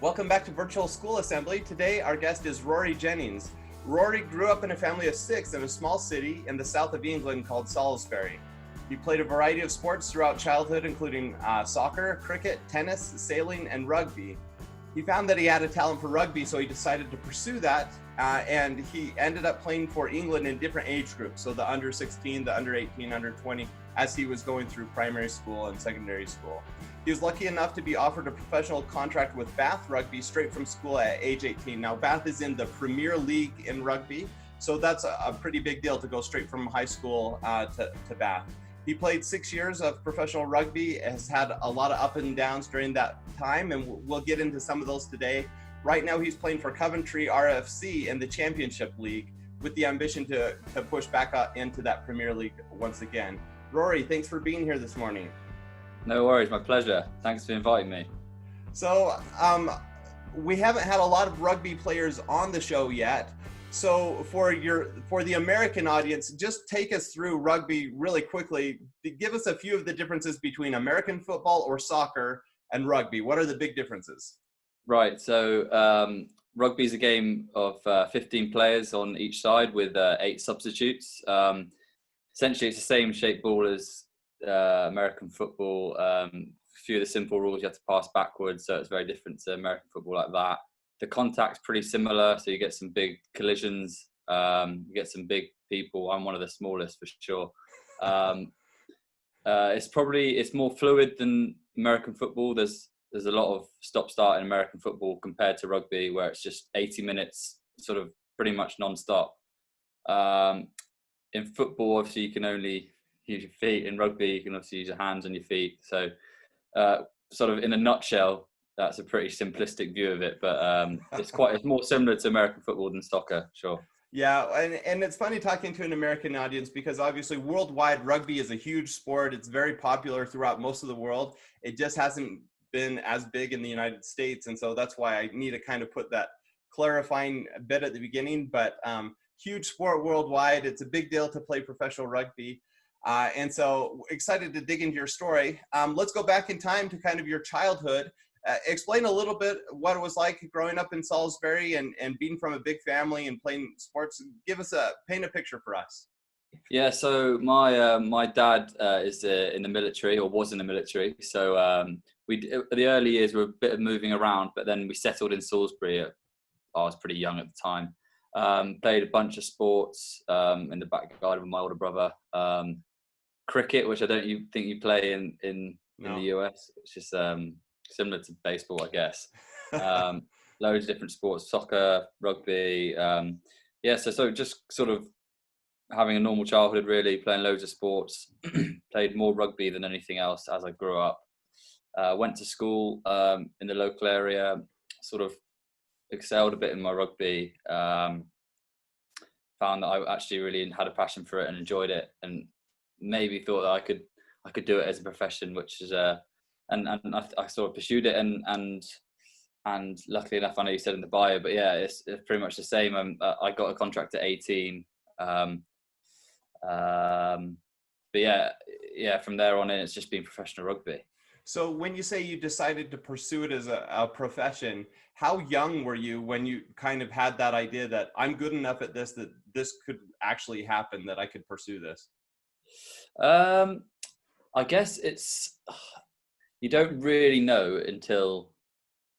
Welcome back to Virtual School Assembly. Today, our guest is Rory Jennings. Rory grew up in a family of 6 in a small city in the south of England called Salisbury. He played a variety of sports throughout childhood, including soccer, cricket, tennis, sailing, and rugby. He found that he had a talent for rugby, so he decided to pursue that, and he ended up playing for England in different age groups, so the under 16, the under 18, under 20, as he was going through primary school and secondary school. He was lucky enough to be offered a professional contract with Bath Rugby straight from school at age 18. Now, Bath is in the Premier League in rugby, so that's a pretty big deal to go straight from high school to Bath. He played 6 years of professional rugby, has had a lot of up and downs during that time, and we'll get into some of those today. Right now, he's playing for Coventry RFC in the Championship League with the ambition to push back up into that Premier League once again. Rory, thanks for being here this morning. No worries, my pleasure. Thanks for inviting me. So we haven't had a lot of rugby players on the show yet. So for the American audience, just take us through rugby really quickly. Give us a few of the differences between American football or soccer and rugby. What are the big differences? Right, so rugby is a game of 15 players on each side with 8 substitutes. Essentially, it's the same shape ball as American football. A few of the simple rules, you have to pass backwards, so it's very different to American football like that. The contact's pretty similar, so you get some big collisions, you get some big people. I'm one of the smallest for sure. It's more fluid than American football. There's a lot of stop-start in American football compared to rugby, where it's just 80 minutes, sort of pretty much non-stop. In football, obviously, you can only use your feet. In rugby, you can obviously use your hands and your feet. So, sort of in a nutshell, that's a pretty simplistic view of it. But it's more similar to American football than soccer, sure. Yeah, and it's funny talking to an American audience because obviously worldwide rugby is a huge sport. It's very popular throughout most of the world. It just hasn't been as big in the United States, and so that's why I need to kind of put that clarifying bit at the beginning. But huge sport worldwide. It's a big deal to play professional rugby. And so excited to dig into your story. Let's go back in time to kind of your childhood. Explain a little bit what it was like growing up in Salisbury and being from a big family and playing sports. Paint a picture for us. Yeah, so my dad is in the military, or was in the military. So the early years were a bit of moving around, but then we settled in Salisbury. I was pretty young at the time. Played a bunch of sports in the back garden with my older brother. Cricket, which I don't think you play in the US. It's just similar to baseball, I guess. Loads of different sports, soccer, rugby. So just sort of having a normal childhood, really, playing loads of sports. Played more rugby than anything else as I grew up. Went to school in the local area, sort of excelled a bit in my rugby. Found that I actually really had a passion for it and enjoyed it, and maybe thought that I could do it as a profession, which is and I sort of pursued it, and luckily enough, I know you said in the bio, but yeah, it's pretty much the same. I got a contract at 18, but yeah, from there on in, it's just been professional rugby. So when you say you decided to pursue it as a profession, how young were you when you kind of had that idea that I'm good enough at this, that this could actually happen, that I could pursue this? I guess you don't really know until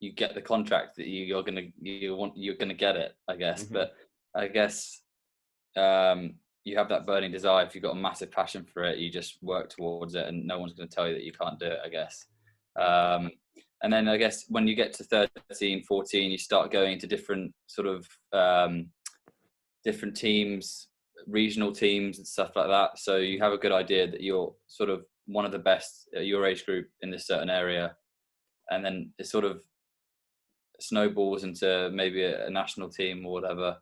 you get the contract that you're gonna get it, I guess. Mm-hmm. But I guess you have that burning desire. If you've got a massive passion for it, you just work towards it, and no one's going to tell you that you can't do it, I guess. And then I guess when you get to 13, 14, you start going to different sort of different teams, regional teams and stuff like that. So you have a good idea that you're sort of one of the best at your age group in this certain area. And then it sort of snowballs into maybe a national team or whatever.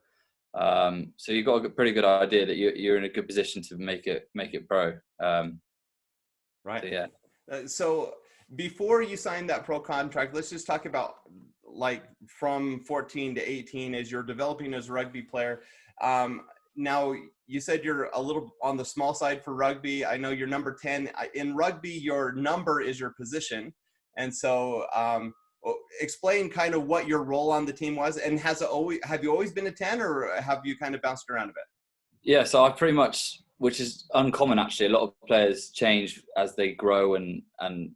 So you've got a pretty good idea that you're in a good position to make it pro. Right. So, yeah. So before you signed that pro contract, let's just talk about like from 14 to 18 as you're developing as a rugby player. Now you said you're a little on the small side for rugby. I know you're number 10 in rugby. Your number is your position. And so Explain kind of what your role on the team was, and have you always been a 10, or have you kind of bounced around a bit? Yeah, so I pretty much, which is uncommon actually. A lot of players change as they grow and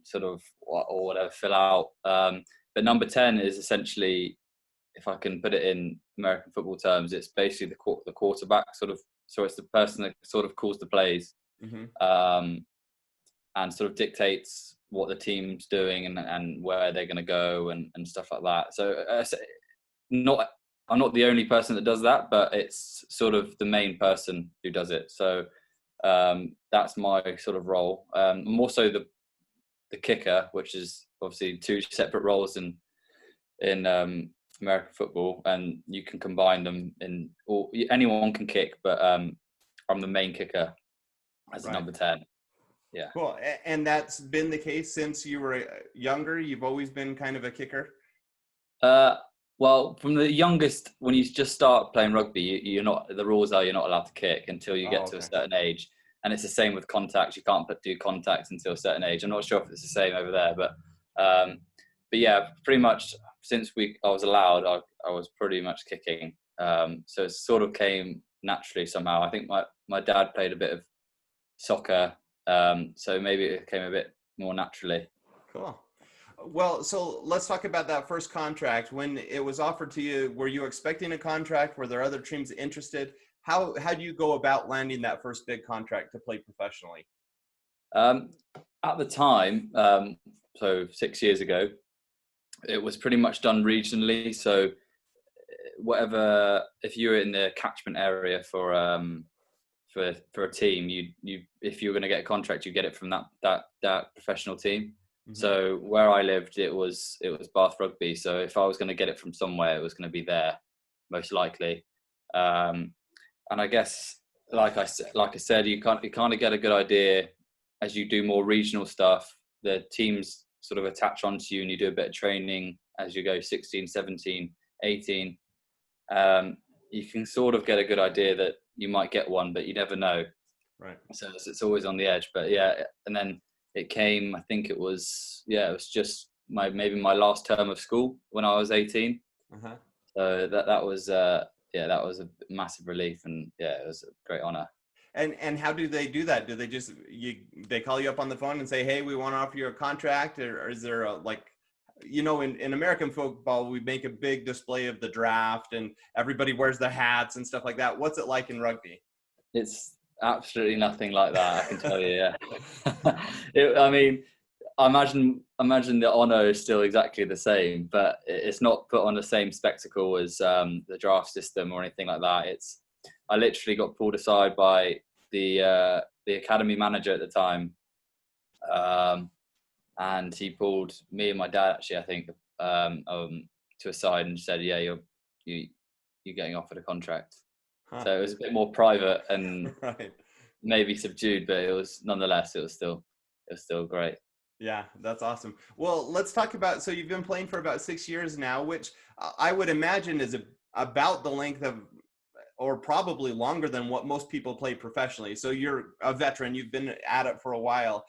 sort of or whatever fill out. But number 10 is essentially, if I can put it in American football terms, it's basically the quarterback sort of. So it's the person that sort of calls the plays, and sort of dictates what the team's doing and where they're going to go and stuff like that. So I'm not the only person that does that, but it's sort of the main person who does it. So that's my sort of role. I'm also the kicker, which is obviously two separate roles in American football, and you can combine them or anyone can kick, but I'm the main kicker as a number 10. Yeah. Cool. And that's been the case since you were younger? You've always been kind of a kicker? Well, from the youngest, when you just start playing rugby, the rules are you're not allowed to kick until you get to a certain age. And it's the same with contacts. You can't do contacts until a certain age. I'm not sure if it's the same over there, but yeah, pretty much since I was allowed, I was pretty much kicking. So it sort of came naturally somehow. I think my dad played a bit of soccer, so maybe it came a bit more naturally. Cool. Well, so let's talk about that first contract. When it was offered to you, were you expecting a contract? Were there other teams interested? How do you go about landing that first big contract to play professionally? At the time, so 6 years ago, it was pretty much done regionally. So whatever, if you were in the catchment area for a team, you if you were going to get a contract, you get it from that professional team. So where I lived, it was Bath Rugby. So if I was going to get it from somewhere, it was going to be there, most likely. And I guess, like I said, you kind of get a good idea as you do more regional stuff. The teams sort of attach onto you, and you do a bit of training as you go 16, 17, 18. You can sort of get a good idea that you might get one, but you never know. Right. So it's always on the edge. But yeah, and then it came, I think it was just maybe my last term of school when I was 18. So that was a massive relief, and yeah, it was a great honor. And how do they do that? Do they just they call you up on the phone and say, hey, we want to offer you a contract, or is there in American football, we make a big display of the draft and everybody wears the hats and stuff like that. What's it like in rugby? It's absolutely nothing like that, I can tell you. Yeah. I mean, I imagine the honour is still exactly the same, but it's not put on the same spectacle as the draft system or anything like that. I literally got pulled aside by the academy manager at the time, and he pulled me and my dad, actually, I think, to a side and said, "Yeah, you're getting offered a contract." So it was a bit more private and maybe subdued, but it was still great. Yeah, that's awesome. Well, let's talk about, so you've been playing for about 6 years now, which I would imagine is about the length of, or probably longer than what most people play professionally. So you're a veteran, you've been at it for a while.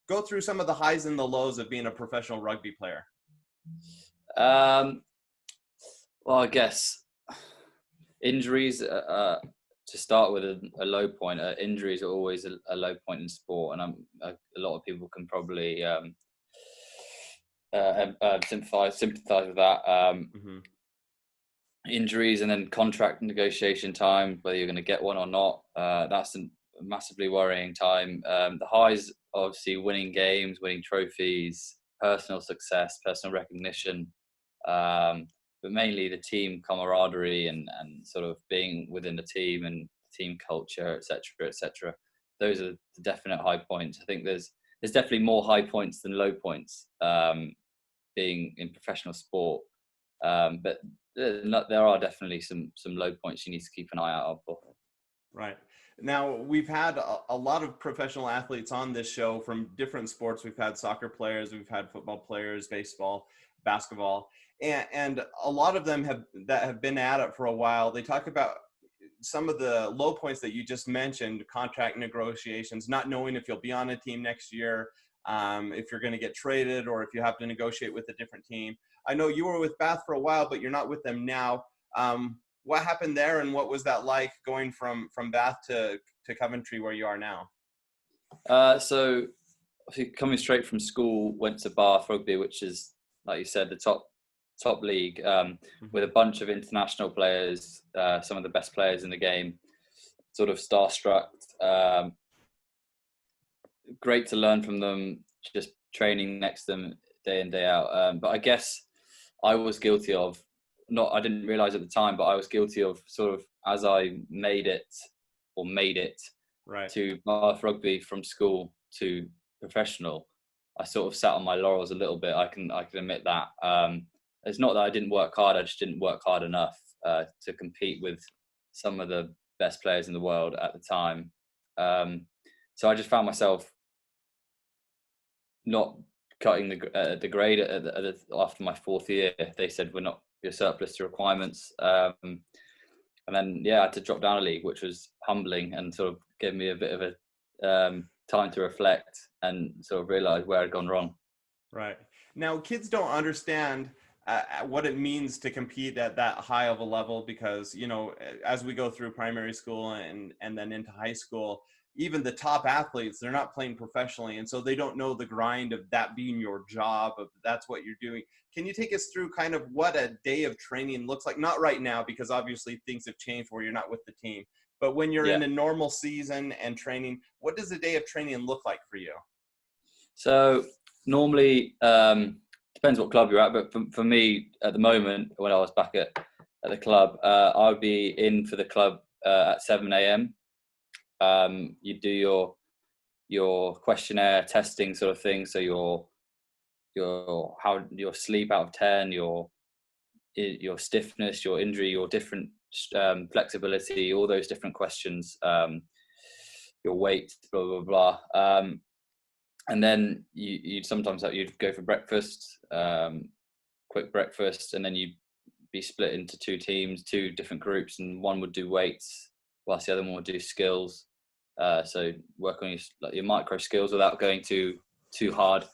Go through some of the highs and the lows of being a professional rugby player. Well, I guess injuries, to start with, a low point. Injuries are always a low point in sport, and a lot of people can probably sympathise with that. Injuries, and then contract negotiation time, whether you're going to get one or not. That's a massively worrying time. The highs, obviously, winning games, winning trophies, personal success, personal recognition. But mainly the team camaraderie and sort of being within the team and team culture, etc. Those are the definite high points. I think there's definitely more high points than low points, being in professional sport. But there are definitely some low points you need to keep an eye out for. Right. Now, we've had a lot of professional athletes on this show from different sports. We've had soccer players, we've had football players, baseball, basketball. And a lot of them have been at it for a while. They talk about some of the low points that you just mentioned: contract negotiations, not knowing if you'll be on a team next year, if you're going to get traded or if you have to negotiate with a different team. I know you were with Bath for a while, but you're not with them now. What happened there, and what was that like going from Bath to Coventry where you are now? So coming straight from school, went to Bath Rugby, which is, like you said, the top league, with a bunch of international players, some of the best players in the game, sort of starstruck. Great to learn from them, just training next to them day in, day out. But I guess I was guilty of, I didn't realise at the time, but I was guilty of sort of, as I made it right to Bath Rugby from school to professional, I sort of sat on my laurels a little bit. I can admit that. It's not that I didn't work hard, I just didn't work hard enough to compete with some of the best players in the world at the time. So I just found myself not cutting the grade after my fourth year. They said, you're surplus to requirements. And then, I had to drop down a league, which was humbling and sort of gave me a bit of a time to reflect and sort of realize where I'd gone wrong. Right. Now, kids don't understand what it means to compete at that high of a level because, as we go through primary school and then into high school, even the top athletes, they're not playing professionally. And so they don't know the grind of that being your job, of that's what you're doing. Can you take us through kind of what a day of training looks like? Not right now, because obviously things have changed where you're not with the team, but when you're in a normal season and training, what does a day of training look like for you? So normally, depends what club you're at, but for me at the moment, when I was back at the club, I would be in for the club at 7 a.m. You do your questionnaire testing sort of thing. So your sleep out of 10, your stiffness, your injury, your different flexibility, all those different questions, your weight, blah blah blah. And then you'd sometimes you'd go for breakfast, quick breakfast, and then you'd be split into two teams, two different groups, and one would do weights whilst the other one would do skills. So work on your micro skills without going too hard.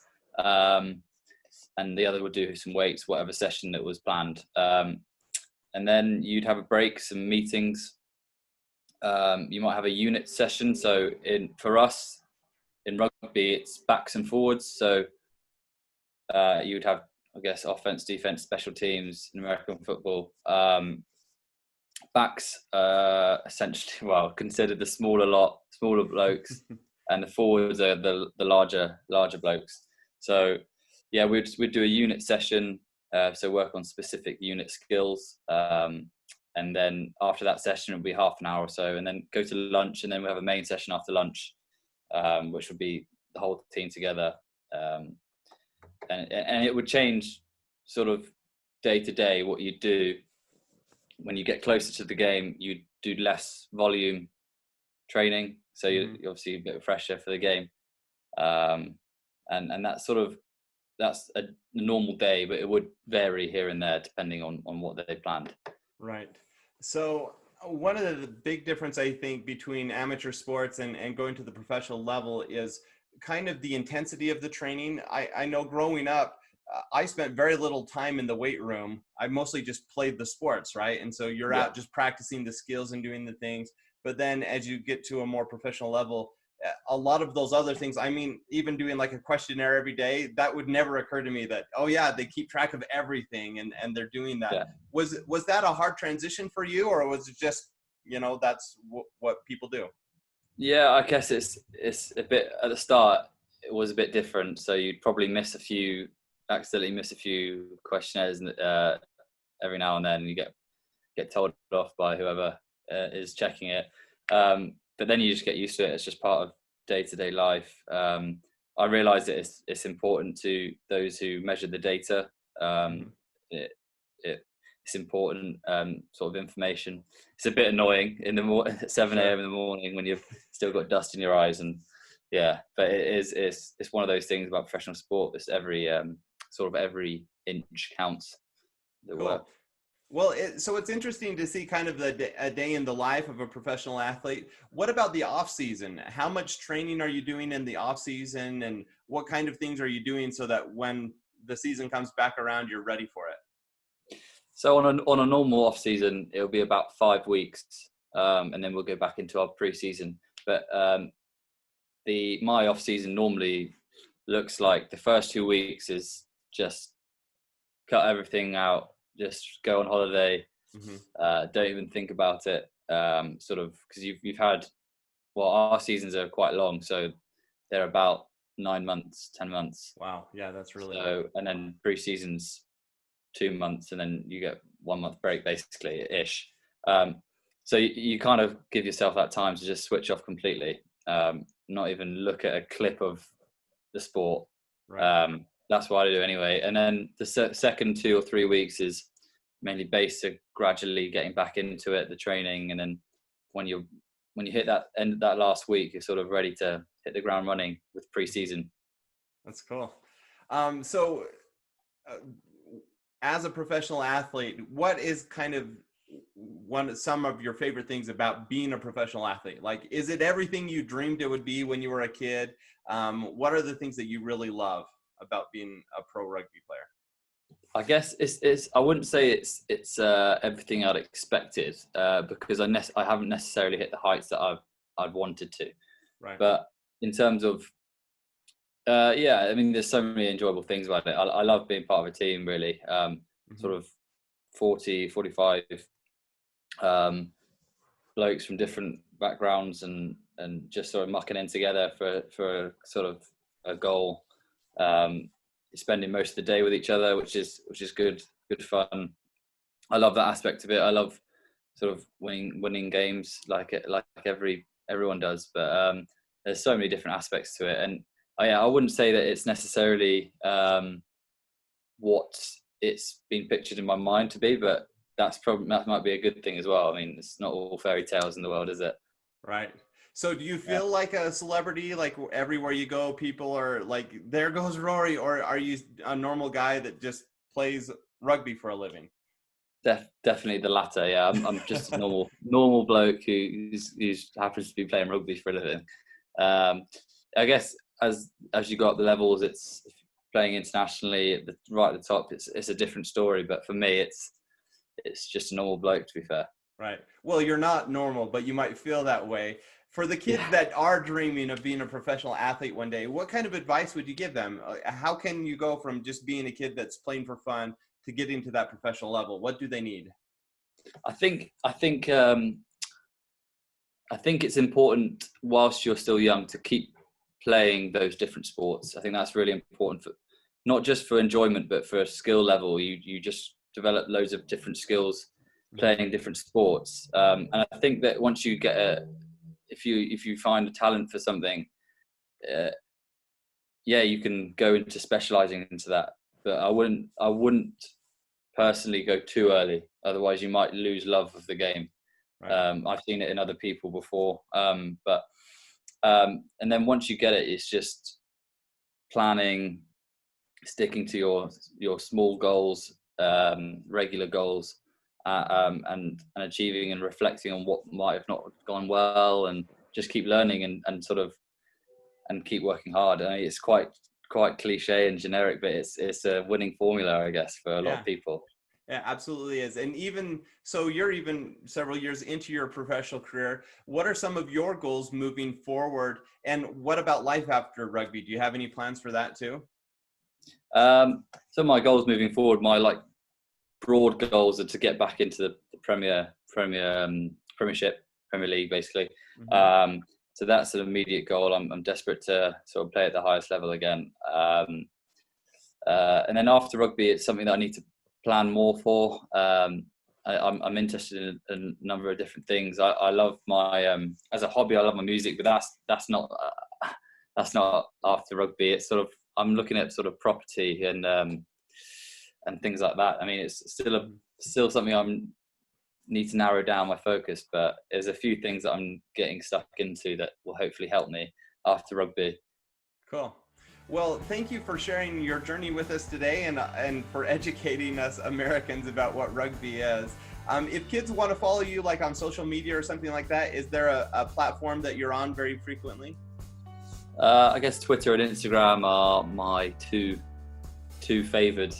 And the other would do some weights, whatever session that was planned. And then you'd have a break, some meetings. You might have a unit session. So for us in rugby, it's backs and forwards. So you would have, I guess, offense, defense, special teams in American football. Backs, essentially, considered the smaller blokes, and the forwards are the larger blokes. So we'd do a unit session, so work on specific unit skills, and then after that session it would be half an hour or so, and then go to lunch, and then we have a main session after lunch, which would be the whole team together, and it would change sort of day to day what you do. When you get closer to the game, you do less volume training, so you're obviously a bit fresher for the game, and that's a normal day, but it would vary here and there depending on what they planned. Right. So one of the big difference, I think, between amateur sports and going to the professional level is kind of the intensity of the training. I know growing up, I spent very little time in the weight room. I mostly just played the sports, right? And so you're out just practicing the skills and doing the things. But then as you get to a more professional level, a lot of those other things, I mean, even doing like a questionnaire every day, that would never occur to me that, they keep track of everything and they're doing that. Yeah. Was that a hard transition for you, or was it just, that's what people do? Yeah, I guess it's a bit, at the start, it was a bit different. So you'd probably accidentally miss a few questionnaires every now and then, and you get told off by whoever is checking it. But then you just get used to it. It's just part of day-to-day life. I realised that it's important to those who measure the data. It's important sort of information. It's a bit annoying in the at 7 a.m. in the morning when you've still got dust in your eyes, but it's one of those things about professional sport. It's every inch counts. Cool. Well, so it's interesting to see kind of a day in the life of a professional athlete. What about the off season? How much training are you doing in the off season, and what kind of things are you doing so that when the season comes back around, you're ready for it? So on a normal off season, it'll be about 5 weeks, and then we'll go back into our pre-season. But the my off season normally looks like the first 2 weeks is just cut everything out, just go on holiday, Hmm. don't even think about it. Sort of because you've had, well, our seasons are quite long, so they're about 9 months, 10 months. Wow, yeah, that's really long. So and then pre-season's 2 months, and then you get 1 month break basically ish. Um, so you kind of give yourself that time to just switch off completely, not even look at a clip of the sport. Right. That's what I do anyway. And then the second 2 or 3 weeks is mainly based to gradually getting back into it, the training, and then when you hit that end, that last week, you're sort of ready to hit the ground running with pre-season. That's cool. So, uh, as a professional athlete, what is kind of some of your favorite things about being a professional athlete? Like, is it everything you dreamed it would be when you were a kid? What are the things that you really love about being a pro rugby player? I guess it's I wouldn't say it's everything I'd expected, because I haven't necessarily hit the heights that I've wanted to. Right. But in terms of yeah, I mean, there's so many enjoyable things about it. I love being part of a team, really. Hmm. Sort of 40, 45 um, blokes from different backgrounds, and just sort of mucking in together for sort of a goal. Um, Spending most of the day with each other, which is good fun. I love that aspect of it. I love sort of winning games like everyone does. But there's so many different aspects to it, and yeah, I wouldn't say that it's necessarily what it's been pictured in my mind to be, but that might be a good thing as well. I mean, it's not all fairy tales in the world, is it? Right. So do you Yeah. feel like a celebrity, like everywhere you go, people are like, there goes Rory, or are you a normal guy that just plays rugby for a living? Definitely the latter. Yeah, I'm just a normal bloke who's happens to be playing rugby for a living. I guess as you go up the levels, it's playing internationally at right at the top. It's a different story, but for me, it's just a normal bloke, to be fair. Right. Well, you're not normal, but you might feel that way. For the kids Yeah, that are dreaming of being a professional athlete one day, what kind of advice would you give them? How can you go from just being a kid that's playing for fun to getting to that professional level? What do they need? I think it's important whilst you're still young to keep playing those different sports. I think that's really important for not just for enjoyment, but for a skill level. You just develop loads of different skills Mhm. playing different sports. And I think that once you get if you find a talent for something, uh, yeah, you can go into specializing into that. But I wouldn't personally go too early. Otherwise, you might lose love of the game. Right. I've seen it in other people before, but and then once you get it, it's just planning, sticking to your small goals, regular goals, and achieving and reflecting on what might have not gone well, and just keep learning and sort of and keep working hard. I mean, it's quite cliche and generic, but it's a winning formula, I guess, for a lot Yeah. of people. Yeah, absolutely is. And even so, you're even several years into your professional career. What are some of your goals moving forward? And what about life after rugby? Do you have any plans for that too? So my goals moving forward, my broad goals are to get back into the Premiership, Premier League, basically. Hmm. Um, so that's an immediate goal. I'm desperate to sort of play at the highest level again. And then after rugby, it's something that I need to plan more for. I'm interested in a number of different things. I love my as a hobby. I love my music, but that's not after rugby. It's sort of I'm looking at sort of property and things like that. I mean, it's still something I'm need to narrow down my focus, but there's a few things that I'm getting stuck into that will hopefully help me after rugby. Cool. Well, thank you for sharing your journey with us today and for educating us Americans about what rugby is. If kids want to follow you like on social media or something like that, is there a platform that you're on very frequently? I guess Twitter and Instagram are my two favored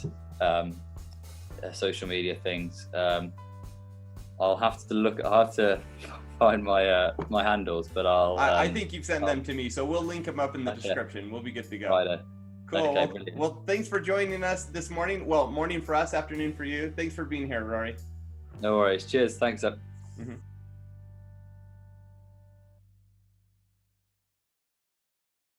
social media things. I'll have to find my handles, but I think you've sent them to me, so we'll link them up in the description. We'll be good to go. Righto. Cool. Okay, well, thanks for joining us this morning. Well, morning for us, afternoon for you. Thanks for being here, Rory. No worries. Cheers. Thanks. Mm-hmm.